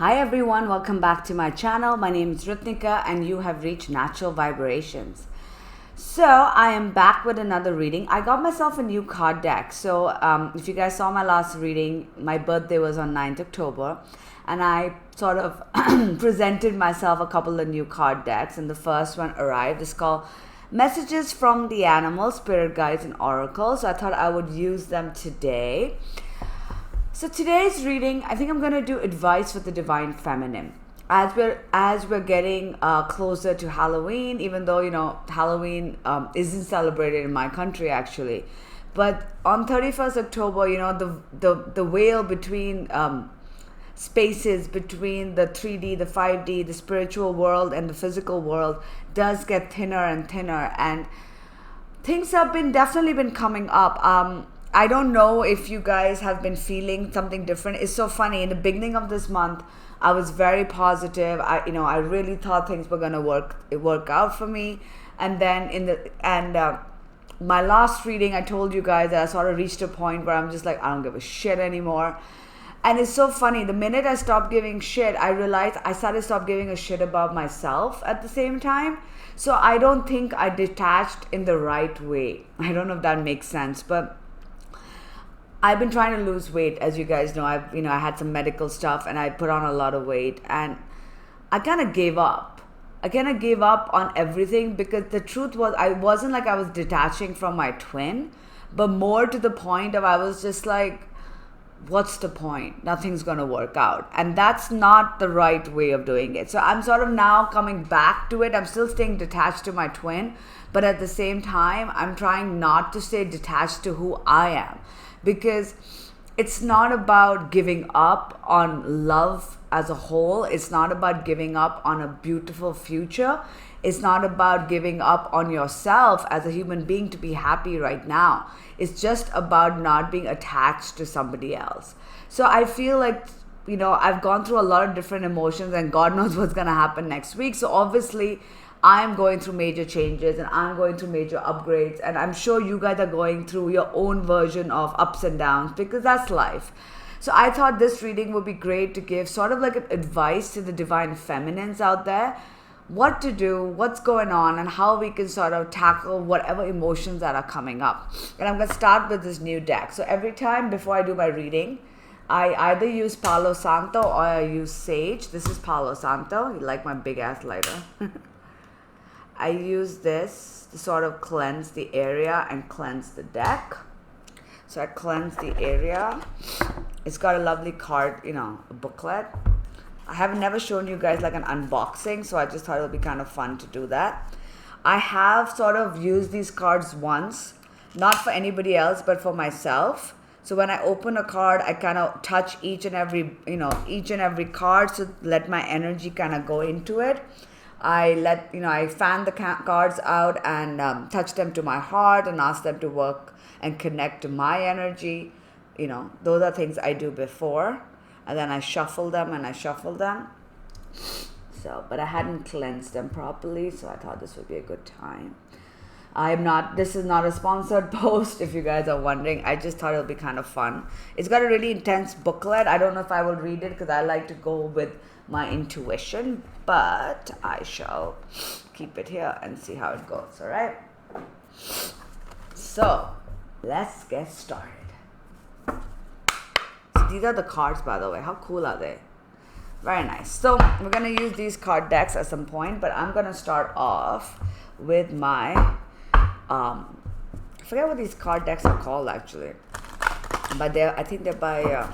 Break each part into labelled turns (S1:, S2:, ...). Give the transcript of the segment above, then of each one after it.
S1: Hi everyone, welcome back to my channel. My name is Rithnika and you have reached Natural Vibrations. So I am back with another reading. I got myself a new card deck. So if you guys saw my last reading, my birthday was on 9th October and I sort of presented myself a couple of new card decks, and the first one arrived. It's called Messages from the Animals, Spirit Guides and Oracles. So I thought I would use them today. So today's reading, I think I'm going to do advice for the Divine Feminine. As we're getting closer to Halloween, even though, Halloween isn't celebrated in my country actually. But on 31st October, the veil between spaces between the 3D, the 5D, the spiritual world and the physical world does get thinner and thinner. And things have definitely been coming up. I don't know if you guys have been feeling something different. It's so funny. In the beginning of this month, I was very positive. I really thought things were gonna work out for me. And then my last reading, I told you guys that I sort of reached a point where I'm just like, I don't give a shit anymore. And it's so funny. The minute I stopped giving shit, I realized I started to stop giving a shit about myself at the same time. So I don't think I detached in the right way. I don't know if that makes sense, but I've been trying to lose weight, as you guys know. I had some medical stuff and I put on a lot of weight, and I kind of gave up. I kind of gave up on everything, because the truth was I wasn't like I was detaching from my twin, but more to the point of I was just like, what's the point? Nothing's going to work out. And that's not the right way of doing it. So I'm sort of now coming back to it. I'm still staying detached to my twin, but at the same time, I'm trying not to stay detached to who I am. Because it's not about giving up on love as a whole. It's not about giving up on a beautiful future. It's not about giving up on yourself as a human being to be happy right now. It's just about not being attached to somebody else. So I feel like, I've gone through a lot of different emotions, and God knows what's going to happen next week. So obviously, I'm going through major changes and I'm going through major upgrades, and I'm sure you guys are going through your own version of ups and downs, because that's life. So I thought this reading would be great to give sort of like advice to the Divine Feminines out there, what to do, what's going on, and how we can sort of tackle whatever emotions that are coming up. And I'm going to start with this new deck. So every time before I do my reading, I either use Palo Santo or I use Sage. This is Palo Santo. You like my big ass lighter. I use this to sort of cleanse the area and cleanse the deck. So I cleanse the area. It's got a lovely card, a booklet. I have never shown you guys like an unboxing, so I just thought it would be kind of fun to do that. I have sort of used these cards once, not for anybody else, but for myself. So when I open a card, I kind of touch each and every card to let my energy kind of go into it. I fan the cards out and touch them to my heart and ask them to work and connect to my energy. Those are things I do before. And then I shuffle them. So, but I hadn't cleansed them properly, so I thought this would be a good time. This is not a sponsored post, if you guys are wondering. I just thought it would be kind of fun. It's got a really intense booklet. I don't know if I will read it because I like to go with my intuition, but I shall keep it here and see how it goes, all right? So, let's get started. So these are the cards, by the way. How cool are they? Very nice. So, we're going to use these card decks at some point, but I'm going to start off with my I forget what these card decks are called actually, but I think they're by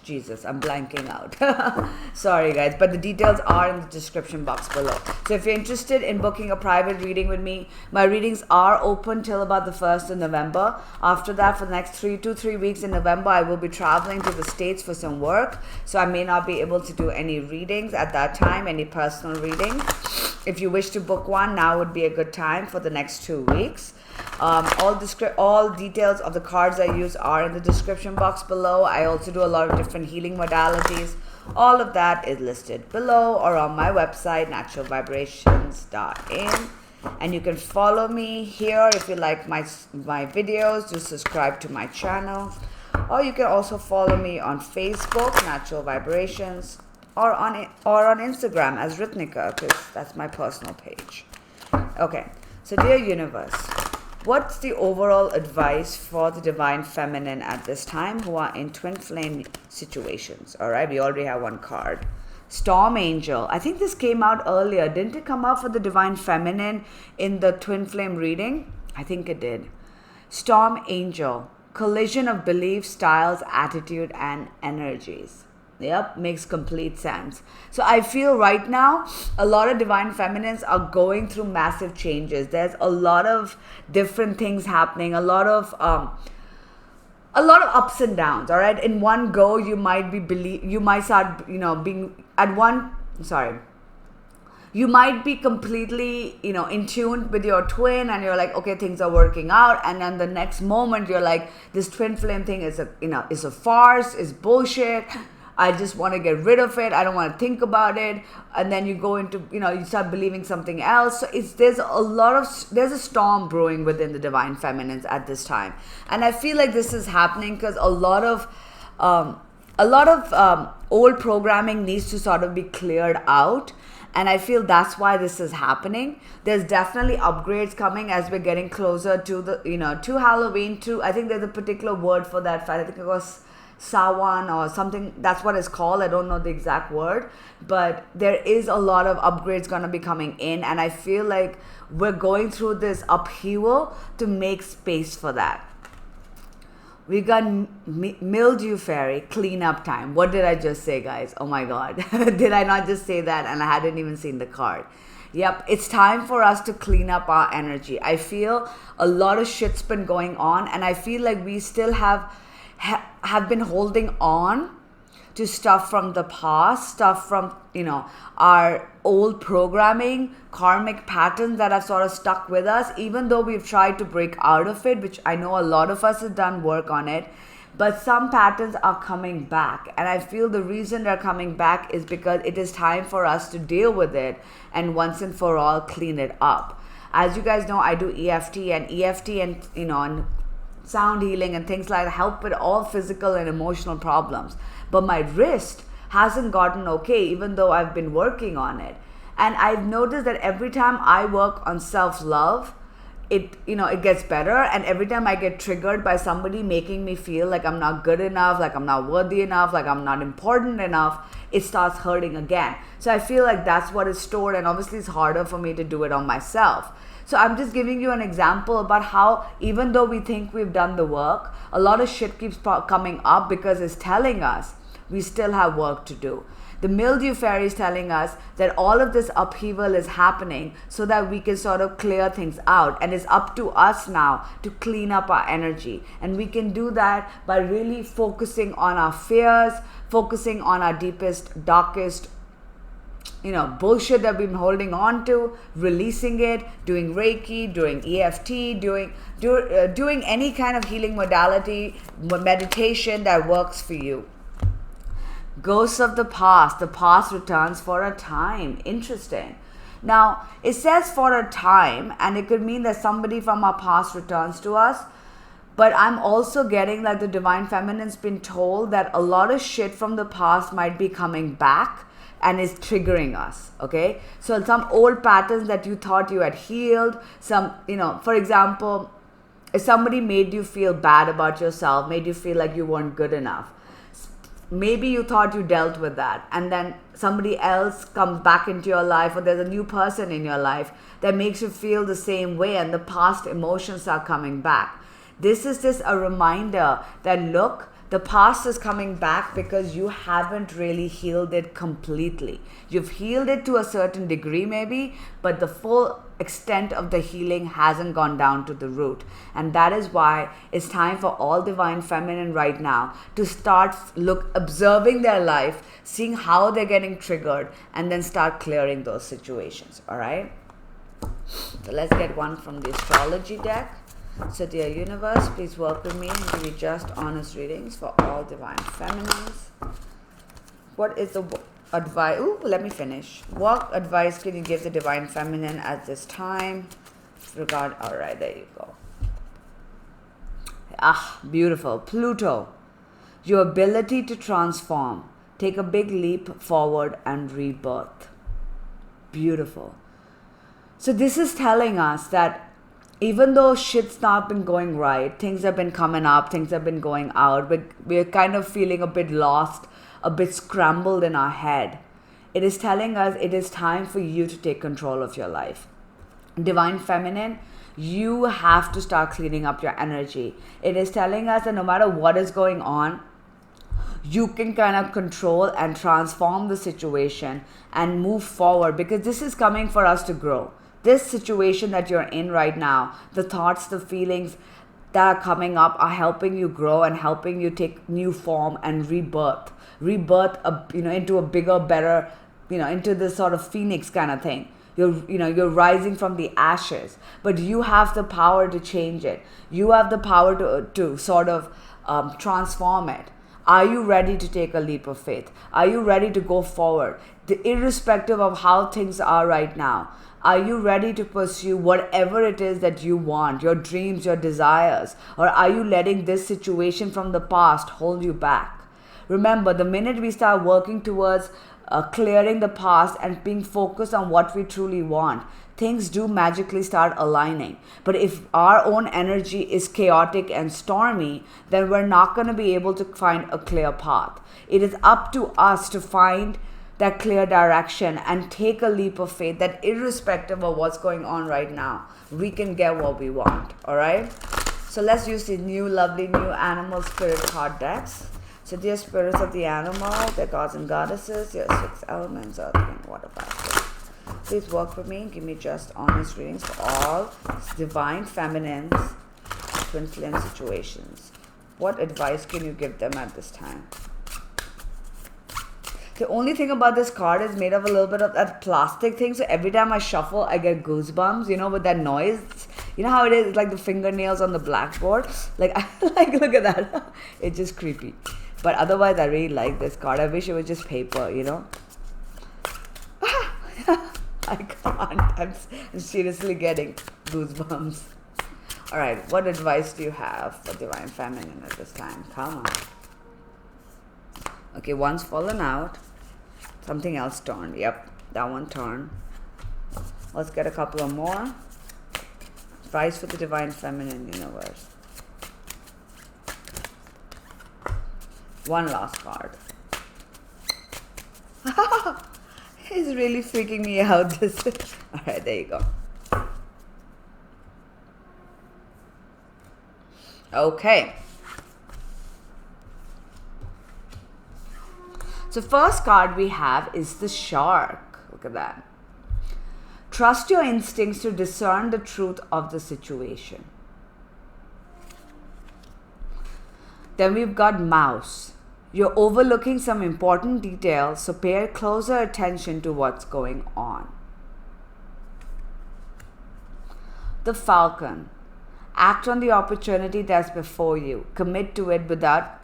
S1: Jesus, I'm blanking out. Sorry guys, but the details are in the description box below. So if you're interested in booking a private reading with me, my readings are open till about the 1st of November. After that, for the next 3 weeks in November, I will be traveling to the States for some work. So I may not be able to do any readings at that time, any personal readings. If you wish to book one, now would be a good time for the next 2 weeks. All details of the cards I use are in the description box below. I also do a lot of different healing modalities. All of that is listed below or on my website, naturalvibrations.in. And you can follow me here if you like my videos. Just subscribe to my channel. Or you can also follow me on Facebook, Natural Vibrations, or on Instagram as Ritnika, because that's my personal page. Okay, so dear universe, what's the overall advice for the divine feminine at this time who are in twin flame situations? All right, we already have one card. Storm Angel. I think this came out earlier. Didn't it come out for the divine feminine in the twin flame reading? I think it did. Storm Angel. Collision of beliefs, styles, attitude, and energies. Yep, makes complete sense. So I feel right now a lot of divine feminines are going through massive changes. There's a lot of different things happening, a lot of ups and downs. All right, in one go you might start being at one. Sorry. You might be completely, in tune with your twin, and you're like, okay, things are working out. And then the next moment, you're like, this twin flame thing is a farce, is bullshit. I just want to get rid of it. I don't want to think about it. And then you go into, you start believing something else. So there's a storm brewing within the divine feminines at this time. And I feel like this is happening because a lot of old programming needs to sort of be cleared out. And I feel that's why this is happening. There's definitely upgrades coming as we're getting closer to to Halloween. I think there's a particular word for that. I think it was Sawan or something. That's what it's called. I don't know the exact word. But there is a lot of upgrades going to be coming in. And I feel like we're going through this upheaval to make space for that. We got Mildew Fairy, cleanup time. What did I just say, guys? Oh my God. Did I not just say that and I hadn't even seen the card? Yep, it's time for us to clean up our energy. I feel a lot of shit's been going on, and I feel like we still have been holding on to stuff from the past, stuff from, our old programming, karmic patterns that have sort of stuck with us, even though we've tried to break out of it, which I know a lot of us have done work on it, but some patterns are coming back. And I feel the reason they're coming back is because it is time for us to deal with it and once and for all clean it up. As you guys know, I do EFT and and sound healing and things like that help with all physical and emotional problems. But my wrist hasn't gotten okay, even though I've been working on it. And I've noticed that every time I work on self-love, it gets better. And every time I get triggered by somebody making me feel like I'm not good enough, like I'm not worthy enough, like I'm not important enough, it starts hurting again. So I feel like that's what is stored, and obviously it's harder for me to do it on myself. So I'm just giving you an example about how even though we think we've done the work, a lot of shit keeps coming up because it's telling us we still have work to do. The Mildew Fairy is telling us that all of this upheaval is happening so that we can sort of clear things out. And it's up to us now to clean up our energy. And we can do that by really focusing on our fears, focusing on our deepest, darkest, bullshit that we've been holding on to, releasing it, doing Reiki, doing EFT, doing any kind of healing modality, meditation that works for you. Ghosts of the past returns for a time. Interesting. Now, it says for a time, and it could mean that somebody from our past returns to us. But I'm also getting that the divine feminine's been told that a lot of shit from the past might be coming back and is triggering us, okay? So some old patterns that you thought you had healed, for example, if somebody made you feel bad about yourself, made you feel like you weren't good enough, maybe you thought you dealt with that, and then somebody else comes back into your life, or there's a new person in your life that makes you feel the same way, and the past emotions are coming back. This is just a reminder that, look, the past is coming back because you haven't really healed it completely. You've healed it to a certain degree maybe, but the full extent of the healing hasn't gone down to the root. And that is why it's time for all divine feminine right now to start observing their life, seeing how they're getting triggered, and then start clearing those situations. All right? So let's get one from the astrology deck. So dear universe, please work with me and give me just honest readings for all divine feminines. What is the advice? Let me finish. What advice can you give the divine feminine at this time? All right, there you go. Beautiful. Pluto. your ability to transform, take a big leap forward and rebirth. Beautiful. So this is telling us that even though shit's not been going right, things have been coming up, things have been going out, we're kind of feeling a bit lost, a bit scrambled in our head. It is telling us it is time for you to take control of your life. Divine Feminine, you have to start cleaning up your energy. It is telling us that no matter what is going on, you can kind of control and transform the situation and move forward, because this is coming for us to grow. This situation that you're in right now, the thoughts, the feelings that are coming up are helping you grow and helping you take new form and rebirth into a bigger, better, into this sort of phoenix kind of thing. You're rising from the ashes, but you have the power to change it. You have the power to sort of transform it. Are you ready to take a leap of faith? Are you ready to go forward? Irrespective of how things are right now, are you ready to pursue whatever it is that you want, your dreams, your desires? Or are you letting this situation from the past hold you back? Remember, the minute we start working towards clearing the past and being focused on what we truly want, things do magically start aligning. But if our own energy is chaotic and stormy, then we're not going to be able to find a clear path. It is up to us to find that clear direction and take a leap of faith that irrespective of what's going on right now, we can get what we want. All right? So let's use the lovely new animal spirit card decks. So dear spirits of the animal, their gods and goddesses, your 6 elements, earth, wind, water, fire. Please work with me. Give me just honest readings for all divine feminines, twin flame situations. What advice can you give them at this time? The only thing about this card is made of a little bit of that plastic thing. So every time I shuffle, I get goosebumps, with that noise. You know how it is? It's like the fingernails on the blackboard. Look at that. It's just creepy. But otherwise, I really like this card. I wish it was just paper, I can't. I'm seriously getting goosebumps. All right. What advice do you have for Divine Feminine at this time? Come on. Okay, one's fallen out. Something else turned. Yep, that one turned. Let's get a couple of more. Advice for the Divine Feminine universe. One last card. It's really freaking me out. All right, there you go. Okay. So first card we have is the shark. Look at that. Trust your instincts to discern the truth of the situation. Then we've got mouse. You're overlooking some important details, so pay closer attention to what's going on. The falcon. Act on the opportunity that's before you. Commit to it without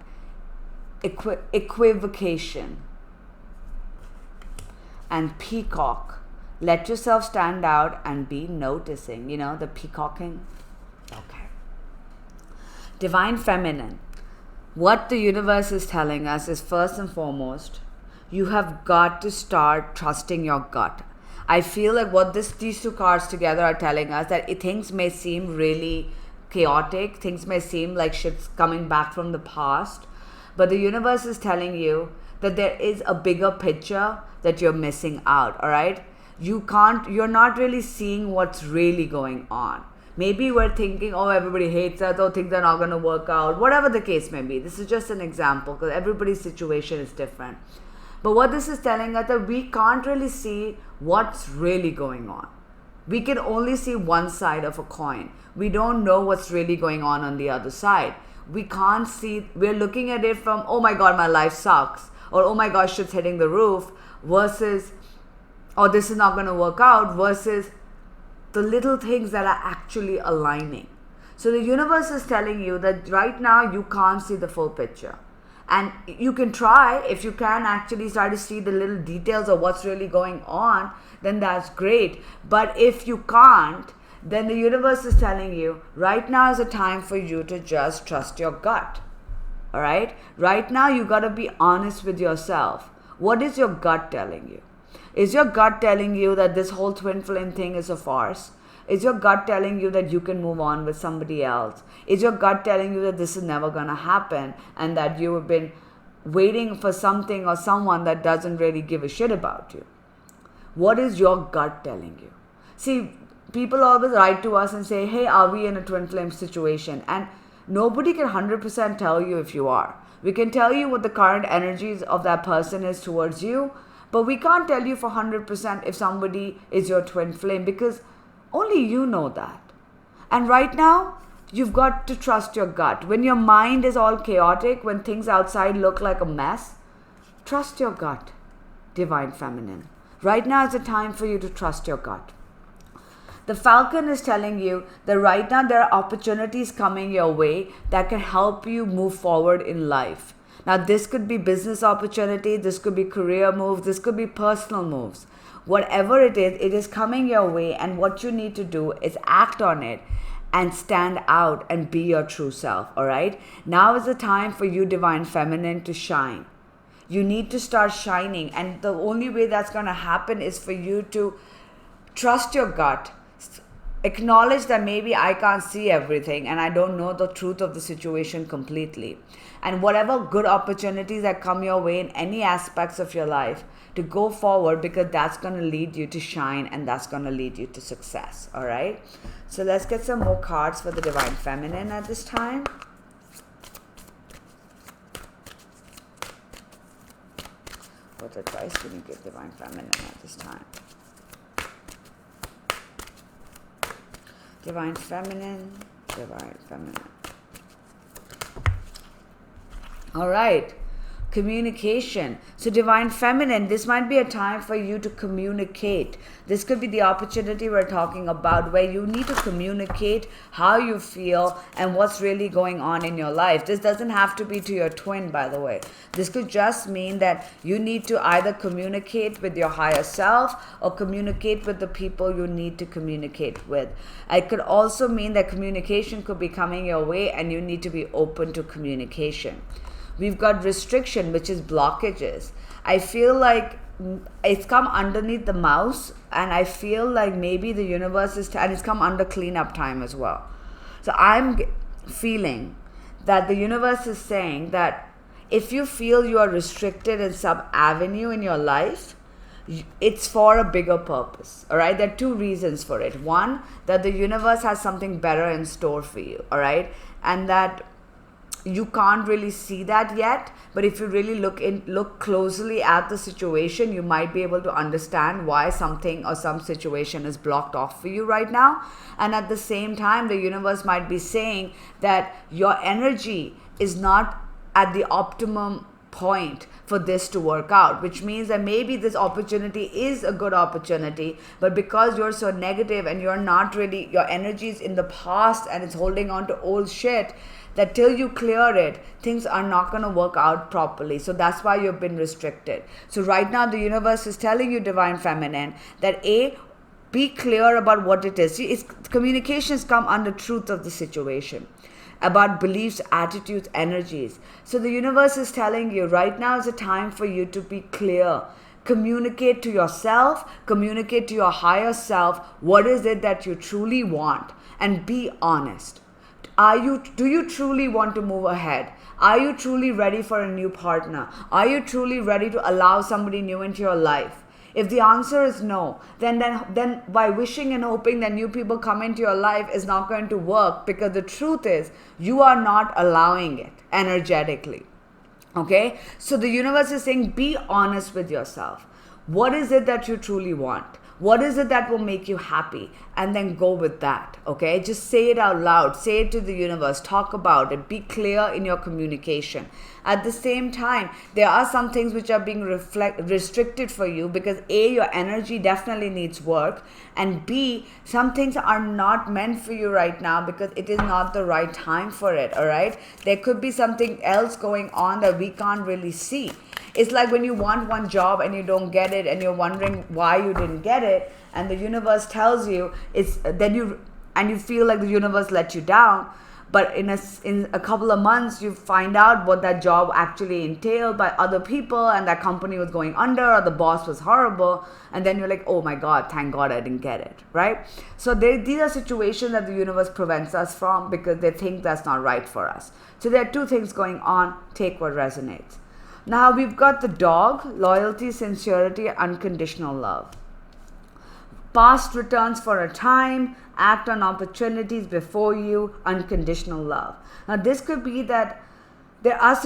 S1: equivocation. And peacock. Let yourself stand out and be noticing. The peacocking. Okay. Divine Feminine. What the universe is telling us is, first and foremost, you have got to start trusting your gut. I feel like what these two cards together are telling us, that things may seem really chaotic, things may seem like shit's coming back from the past, but the universe is telling you that there is a bigger picture that you're missing out, all right? You're not really seeing what's really going on. Maybe we're thinking, oh, everybody hates us, oh, things are not going to work out, whatever the case may be. This is just an example because everybody's situation is different. But what this is telling us, that we can't really see what's really going on. We can only see one side of a coin. We don't know what's really going on the other side. We can't see, we're looking at it from, oh my God, my life sucks, or oh my gosh, shit's hitting the roof, versus, oh, this is not going to work out, versus the little things that are actually aligning. So the universe is telling you that right now you can't see the full picture. And you can try. If you can actually start to see the little details of what's really going on, then that's great. But if you can't, then the universe is telling you right now is a time for you to just trust your gut. All right? Right now, you got to be honest with yourself. What is your gut telling you? Is your gut telling you that this whole twin flame thing is a farce? Is your gut telling you that you can move on with somebody else? Is your gut telling you that this is never going to happen and that you have been waiting for something or someone that doesn't really give a shit about you? What is your gut telling you? See, people always write to us and say, hey, are we in a twin flame situation? And nobody can 100% tell you if you are. We can tell you what the current energies of that person is towards you, but we can't tell you for 100% if somebody is your twin flame, because only you know that. And right now, you've got to trust your gut. When your mind is all chaotic, when things outside look like a mess, trust your gut, Divine Feminine. Right now is the time for you to trust your gut. The Falcon is telling you that right now there are opportunities coming your way that can help you move forward in life. Now, this could be business opportunity, this could be career moves, this could be personal moves. Whatever it is coming your way, and what you need to do is act on it and stand out and be your true self, all right? Now is the time for you, Divine Feminine, to shine. You need to start shining, and the only way that's going to happen is for you to trust your gut. Acknowledge that maybe I can't see everything and I don't know the truth of the situation completely. And whatever good opportunities that come your way in any aspects of your life, to go forward, because that's going to lead you to shine and that's going to lead you to success. All right. So let's get some more cards for the Divine Feminine at this time. What advice can you give Divine Feminine at this time? Divine Feminine, Divine Feminine. All right. Communication. So Divine Feminine, this might be a time for you to communicate. This could be the opportunity we're talking about, where you need to communicate how you feel and what's really going on in your life. This doesn't have to be to your twin, by the way. This could just mean that you need to either communicate with your higher self or communicate with the people you need to communicate with. It could also mean that communication could be coming your way and you need to be open to communication. We've got restriction, which is blockages. I feel like it's come underneath the mouse, and I feel like maybe the universe is, and it's come under cleanup time as well. So I'm feeling that the universe is saying that if you feel you are restricted in some avenue in your life, it's for a bigger purpose. All right. There are two reasons for it. One, that the universe has something better in store for you. All right. And that you can't really see that yet, but if you really look closely at the situation, you might be able to understand why something or some situation is blocked off for you right now. And at the same time, the universe might be saying that your energy is not at the optimum point for this to work out, which means that maybe this opportunity is a good opportunity, but because you're so negative and you're not really, your energy is in the past and it's holding on to old shit, that till you clear it, things are not going to work out properly. So that's why you've been restricted. So right now, the universe is telling you, Divine Feminine, that be clear about what it is. See, communications come under truth of the situation, about beliefs, attitudes, energies. So the universe is telling you right now is a time for you to be clear. Communicate to yourself, communicate to your higher self, what is it that you truly want, and be honest. Do you truly want to move ahead? Are you truly ready for a new partner? Are you truly ready to allow somebody new into your life? If the answer is no, then by wishing and hoping that new people come into your life is not going to work, because the truth is you are not allowing it energetically. Okay? So the universe is saying, be honest with yourself. What is it that you truly want? What is it that will make you happy? And then go with that, okay? Just say it out loud. Say it to the universe. Talk about it. Be clear in your communication. At the same time, there are some things which are being restricted for you because A, your energy definitely needs work, and B, some things are not meant for you right now because it is not the right time for it, all right? There could be something else going on that we can't really see. It's like when you want one job and you don't get it and you're wondering why you didn't get it, and the universe tells you you feel like the universe let you down. but in a couple of months you find out what that job actually entailed by other people, and that company was going under, or the boss was horrible, and then you're like, oh my God, thank God I didn't get it, right? So these are situations that the universe prevents us from because they think that's not right for us. So there are two things going on. Take what resonates. Now we've got the dog, loyalty, sincerity, unconditional love. Past returns for a time, act on opportunities before you, unconditional love. Now this could be that there are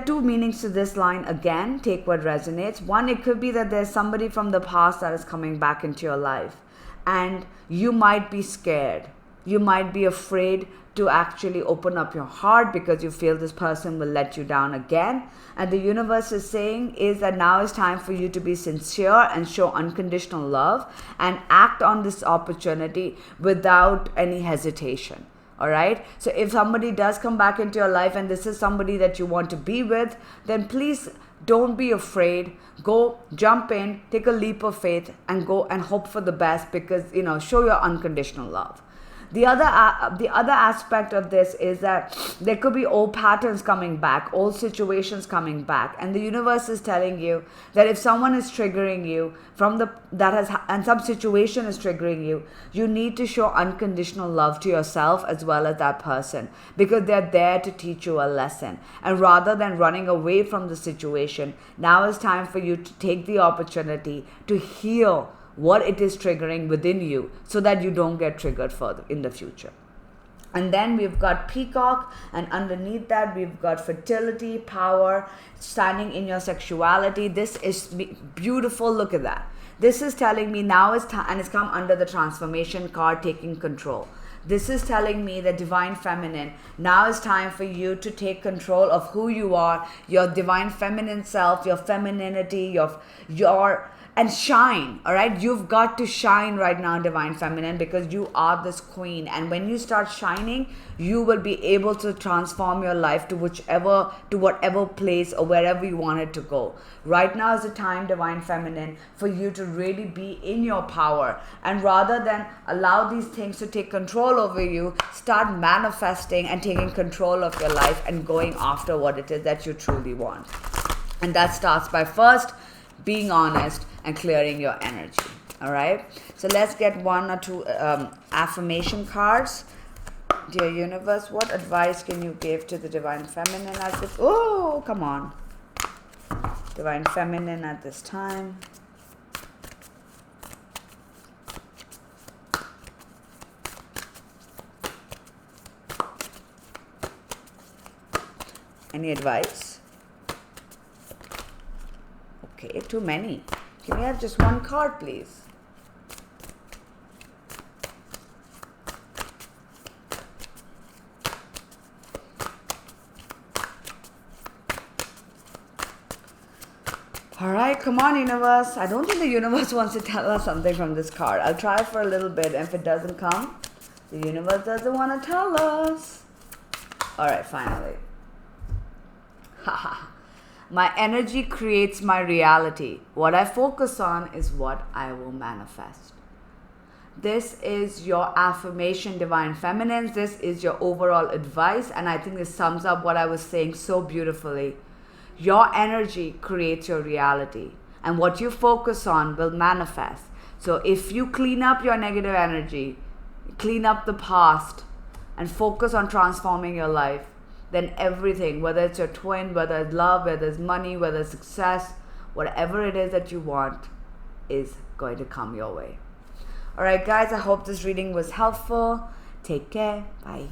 S1: two meanings to this line again, take what resonates. One, it could be that there's somebody from the past that is coming back into your life, and you might be scared. You might be afraid to actually open up your heart because you feel this person will let you down again. And the universe is saying is that now is time for you to be sincere and show unconditional love and act on this opportunity without any hesitation. All right. So if somebody does come back into your life and this is somebody that you want to be with, then please don't be afraid. Go, jump in, take a leap of faith, and go and hope for the best, because, show your unconditional love. The other aspect of this is that there could be old patterns coming back, old situations coming back, and the universe is telling you that if someone is triggering you and some situation is triggering you, you need to show unconditional love to yourself as well as that person, because they're there to teach you a lesson. And rather than running away from the situation, now is time for you to take the opportunity to heal what it is triggering within you so that you don't get triggered further in the future. And then we've got peacock, and underneath that we've got fertility, power, standing in your sexuality. This is beautiful. Look at that. This is telling me now is time, and it's come under the transformation card, taking control. This is telling me that divine feminine, now is time for you to take control of who you are, your divine feminine self, your femininity, your and shine. All right, you've got to shine right now, divine feminine, because you are this queen, and when you start shining, you will be able to transform your life to whatever place or wherever you want it to go. Right now is the time, divine feminine, for you to really be in your power, and rather than allow these things to take control over you, start manifesting and taking control of your life and going after what it is that you truly want. And that starts by first being honest and clearing your energy. All right, so let's get one or two affirmation cards. Dear universe, what advice can you give to the divine feminine at this divine feminine at this time? Any advice? Okay, too many. Can we have just one card, please? All right, come on, universe. I don't think the universe wants to tell us something from this card. I'll try for a little bit, and if it doesn't come, the universe doesn't want to tell us. All right, finally. Haha. My energy creates my reality. What I focus on is what I will manifest. This is your affirmation, divine feminines. This is your overall advice, and I think this sums up what I was saying so beautifully. Your energy creates your reality, and what you focus on will manifest. So if you clean up your negative energy, clean up the past, and focus on transforming your life, then everything, whether it's your twin, whether it's love, whether it's money, whether it's success, whatever it is that you want is going to come your way. All right, guys, I hope this reading was helpful. Take care. Bye.